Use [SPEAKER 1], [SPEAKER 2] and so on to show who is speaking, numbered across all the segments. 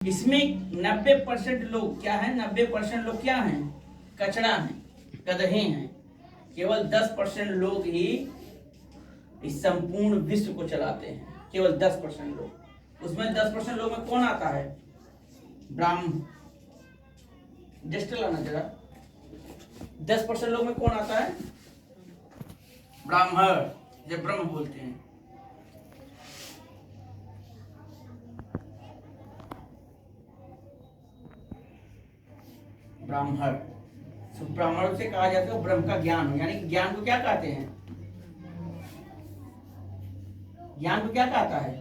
[SPEAKER 1] इसमें 90% लोग क्या है, 90% लोग क्या हैं, कचड़ा हैं, गधे हैं। केवल 10% लोग ही इस संपूर्ण विश्व को चलाते हैं, केवल 10% लोग। उसमें 10% लोग में कौन आता है? ब्राह्मण। डिजिटल आना जरा। 10% लोग में कौन आता है? ब्राह्मण, जब ब्रह्म बोलते हैं। ब्राह्मण। ब्राह्मण से कहा जाता है ब्रह्म का ज्ञान हो, यानी ज्ञान को क्या कहते हैं? ज्ञान को क्या कहता है?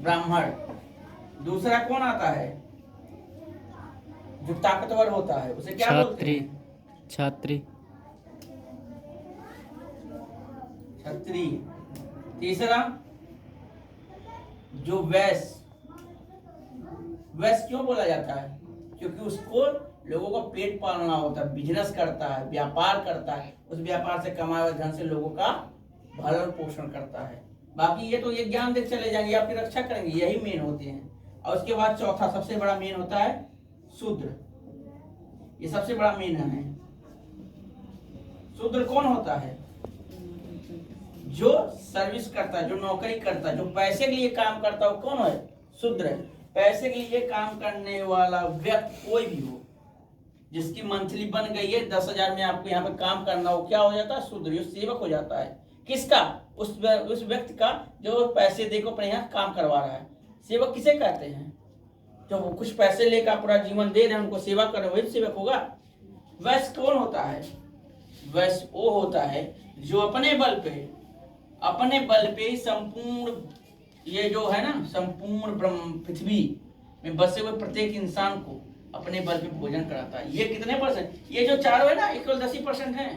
[SPEAKER 1] ब्राह्मण। दूसरा कौन आता है? जो ताकतवर होता है उसे क्या बोलते हैं?
[SPEAKER 2] छात्री।
[SPEAKER 1] क्षत्रिय। तीसरा जो वैश्य। वैश्य क्यों बोला जाता है? क्योंकि उसको लोगों को पेट पालना होता है, बिजनेस करता है, व्यापार करता है, उस व्यापार से कमाए हुए धन से लोगों का भरण पोषण करता है। बाकी ये तो ये ज्ञान देख चले जाएंगे, आपकी रक्षा करेंगे, यही मेन होते हैं। और उसके बाद चौथा सबसे बड़ा मेन होता है शूद्र। ये सबसे बड़ा मेन है। शूद्र कौन होता है? जो सर्विस करता है, जो नौकरी करता है, जो पैसे के लिए काम करता है, वो कौन है? शूद्र है। पैसे के लिए काम करने वाला व्यक्ति कोई भी हो, जिसकी मंथली बन गई है 10,000 में आपको यहाँ पे काम करना हो, क्या हो जाता है? शूद्र। सेवक हो जाता है। किसका? उस व्यक्ति का जो पैसे देकर अपने यहाँ काम करवा रहा है। सेवक किसे कहते हैं? जो वो कुछ पैसे लेकर पूरा जीवन दे रहे हैं, उनको सेवा कर रहे, वही सेवक होगा। वैश्य कौन होता है? वैश्य वो होता है जो अपने बल पे संपूर्ण ये जो है ना, संपूर्ण ब्रह्म पृथ्वी में बसे हुए प्रत्येक इंसान को अपने बल पे भोजन कराता है। ये कितने परसेंट? ये जो चारों है ना, केवल 10% है।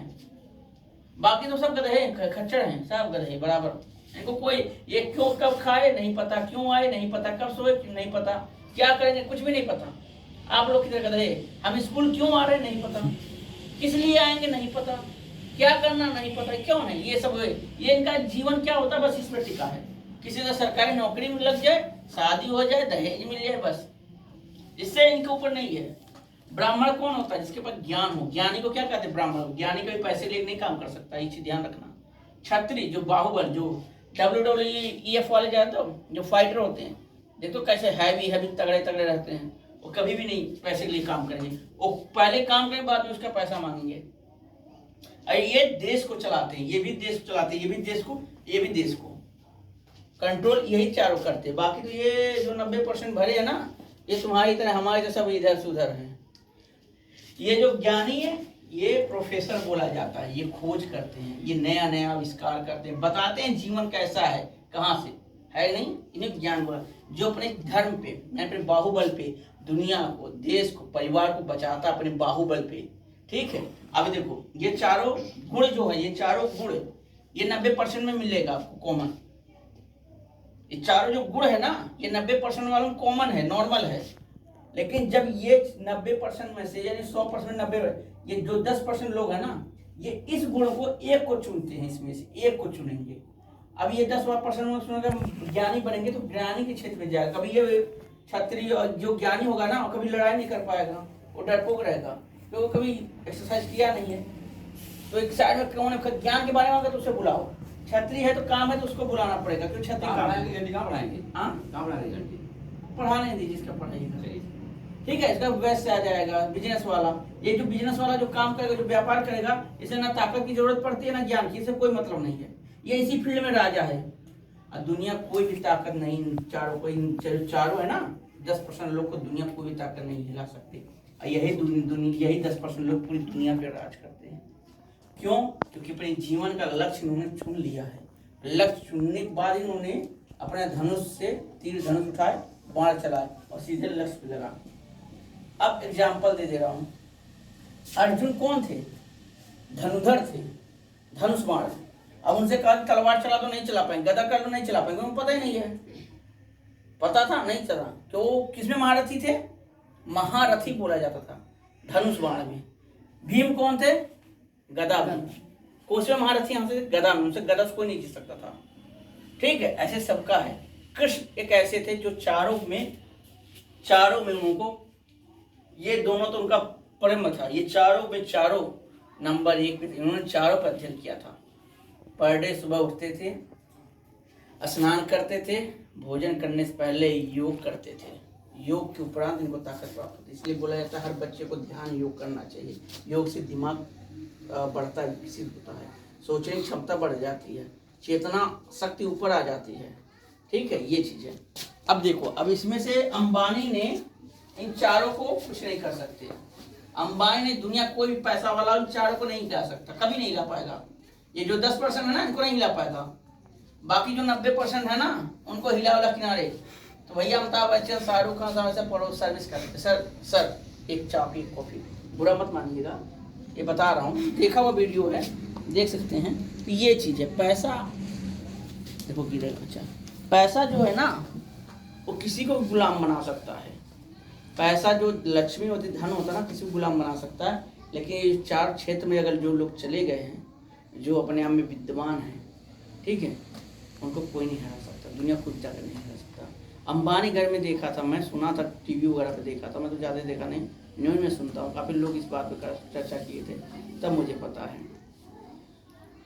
[SPEAKER 1] बाकी तो सब गधे खच्चर हैं, सब गधे बराबर। इनको कोई ये क्यों कब खाए नहीं पता, क्यों आए नहीं पता, कब सोए नहीं पता, क्या करेंगे कुछ भी नहीं पता। आप लोग कितने गधे? हम स्कूल क्यों आ रहे नहीं पता, किस लिए आएंगे नहीं पता, क्या करना नहीं पता, क्यों नहीं। ये सब ये इनका जीवन क्या होता है, बस इस पर टिका है। किसी से सरकारी नौकरी में लग जाए, शादी हो जाए, दहेज मिल जाए, बस इससे इनके ऊपर नहीं है। ब्राह्मण कौन होता है? जिसके पास ज्ञान हो। ज्ञानी को क्या कहते हैं? ब्राह्मण। ज्ञानी कभी पैसे लेके नहीं काम कर सकता, ये चीज ध्यान रखना। क्षत्रिय जो बाहुबल, जो WWE वाले जाते हो, जो फाइटर होते हैं, देखो कैसे हैवी तगड़े तगड़े रहते हैं, वो कभी भी नहीं पैसे के लिए काम करेंगे। वो पहले काम करें, बाद में उसका पैसा मांगेंगे। ये देश को चलाते हैं, ये भी देश को चलाते हैं, ये भी देश को कंट्रोल यही चारों करते हैं। बाकी तो ये जो 90% भरे है ना, ये तुम्हारी तरह हमारी तरह सब इधर से उधर है। ये जो ज्ञानी है, ये प्रोफेसर बोला जाता है। ये खोज करते हैं, ये नया नया आविष्कार करते हैं, बताते हैं जीवन कैसा है, कहाँ से है, नहीं इन्हें ज्ञान बोला। जो अपने धर्म पे, अपने बाहुबल पे दुनिया को, देश को, परिवार को बचाता अपने बाहुबल पे। ठीक है। अब देखो ये चारों गुण जो है, ये चारों गुण ये 90% में मिलेगा आपको कॉमन। ये चारों जो गुण है ना, ये 90% वालों कॉमन है, नॉर्मल है। लेकिन जब ये 90% में से, यानी 100% 90, ये जो 10% लोग है ना, ये इस गुण को एक को चुनते हैं, इसमें से एक को चुनेंगे। अब ये 10% ज्ञानी बनेंगे तो ज्ञानी के क्षेत्र में जाएगा। कभी ये क्षत्रिय जो ज्ञानी होगा ना, कभी लड़ाई नहीं कर पाएगा, वो डरपोक रहेगा, तो कभी एक्सरसाइज किया नहीं है। तो एक साइड में कौन है, ज्ञान के बारे में अगर तो उसे बुलाओ। क्षत्रिय है तो काम है तो उसको बुलाना पड़ेगा, क्यों? क्षत्रिय पढ़ाने दीजिए, इसका पढ़ाइएगा। ठीक है। इसका वैश्य आ जाएगा, बिजनेस वाला। ये जो बिजनेस वाला जो काम करेगा, जो व्यापार करेगा, इसे ना ताकत की जरूरत पड़ती है ना ज्ञान की, इससे कोई मतलब नहीं है। ये इसी फील्ड में राजा है। और दुनिया कोई भी ताकत नहीं, चारों है ना, 10% लोग को दुनिया कोई भी ताकत नहीं हिला सकती। यही 10% लोग पूरी दुनिया पे राज करते हैं। क्यों? क्योंकि अपने जीवन का लक्ष्य उन्होंने चुन लिया है। लक्ष्य चुनने के बाद इन्होंने अपने धनुष से तीर धनुष उठाए, बाण चलाए और सीधे लक्ष्य पे लगा। अब एग्जाम्पल दे रहा हूं। अर्जुन कौन थे? धनुधर थे, धनुष बाण। अब उनसे कहा तलवार चला तो नहीं चला पाएंगे, गदा कर लो नहीं चला पाएंगे, उनको पता ही नहीं है। पता था नहीं चला। तो किसमें महारथी थे? महारथी बोला जाता था धनुष बाण में। भीम कौन थे? गदा में। कोसमें महारथी हमसे गदा में, उनसे गदा से कोई नहीं जीत सकता था। ठीक है। ऐसे सबका है। कृष्ण एक ऐसे थे जो चारों में चारों में उनको, ये दोनों तो उनका प्रेम था, ये चारों पे चारों नंबर 1 पे थे। इन्होंने चारों पर अध्ययन किया था। पर डे सुबह उठते थे, स्नान करते थे, भोजन करने से पहले योग करते थे। योग के उपरांत इनको ताकत प्राप्त होती है। इसलिए बोला जाता है हर बच्चे को ध्यान योग करना चाहिए। योग से दिमाग बढ़ता है, विकसित होता है, सोचने की क्षमता बढ़ जाती है, चेतना शक्ति ऊपर आ जाती है। ठीक है, ये चीज़ है। अब देखो, अब इसमें से अंबानी ने इन चारों को कुछ नहीं कर सकते। अंबानी ने दुनिया कोई भी पैसा वाला इन चारों को नहीं ला सकता, कभी नहीं ला पाएगा। ये जो 10% है ना, इनको नहीं ला पाएगा। बाकी जो 90% है ना, उनको हिला वाला किनारे। तो भैया अमिताभ बच्चन, शाहरुख खान साहब ऐसे पड़ोस सर्विस करते, सर एक चाय एक कॉफी, बुरा मत मानिएगा, ये बता रहा हूँ, देखा हुआ वीडियो है, देख सकते हैं। तो ये चीज़ है, पैसा देखो गिरेगा। अच्छा, पैसा जो है ना, वो किसी को गुलाम बना सकता है। पैसा जो लक्ष्मी होती, धन होता है ना, किसी को गुलाम बना सकता है। लेकिन ये 4 क्षेत्र में अगर जो लोग चले गए हैं, जो अपने आप में विद्यमान हैं, ठीक है, उनको कोई नहीं हरा सकता, दुनिया खुद जाकर नहीं हरा सकता। अंबानी घर में देखा था, मैं सुना था, टीवी वगैरह पे देखा था, मैं तो ज़्यादा देखा नहीं, न्यूज़ में सुनता हूँ, काफ़ी लोग इस बात पर चर्चा किए थे, तब मुझे पता है।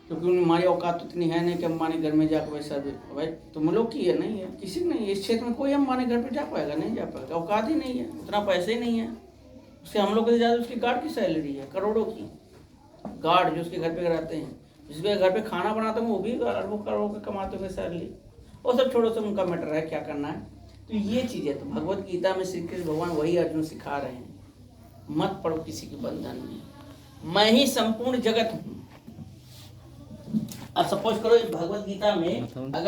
[SPEAKER 1] क्योंकि हमारी औकात तो इतनी है नहीं कि अंबानी घर में जाकर वैसा भाई तुम लोग की है, नहीं है, किसी को नहीं है। इस क्षेत्र में कोई अंबानी घर पे जा पाएगा, नहीं जा पाएगा, औकात ही नहीं है, उतना पैसे ही नहीं है। उससे हम लोग से ज़्यादा उसकी गार्ड की सैलरी है, करोड़ों की गार्ड जो उसके घर पे रहते हैं, जिसके घर पे खाना बनाते हैं वो भी अरबों करोड़ों के कमाते हुए सैलरी। वो सब छोड़ो, सब उनका मैटर है, क्या करना है। तो ये चीज़ है। तो भगवत गीता में श्री कृष्ण भगवान वही अर्जुन सिखा रहे हैं, मत पड़ो किसी के बंधन में, मैं ही संपूर्ण जगत हूँ। अब सपोज करो इस भगवत गीता में अगर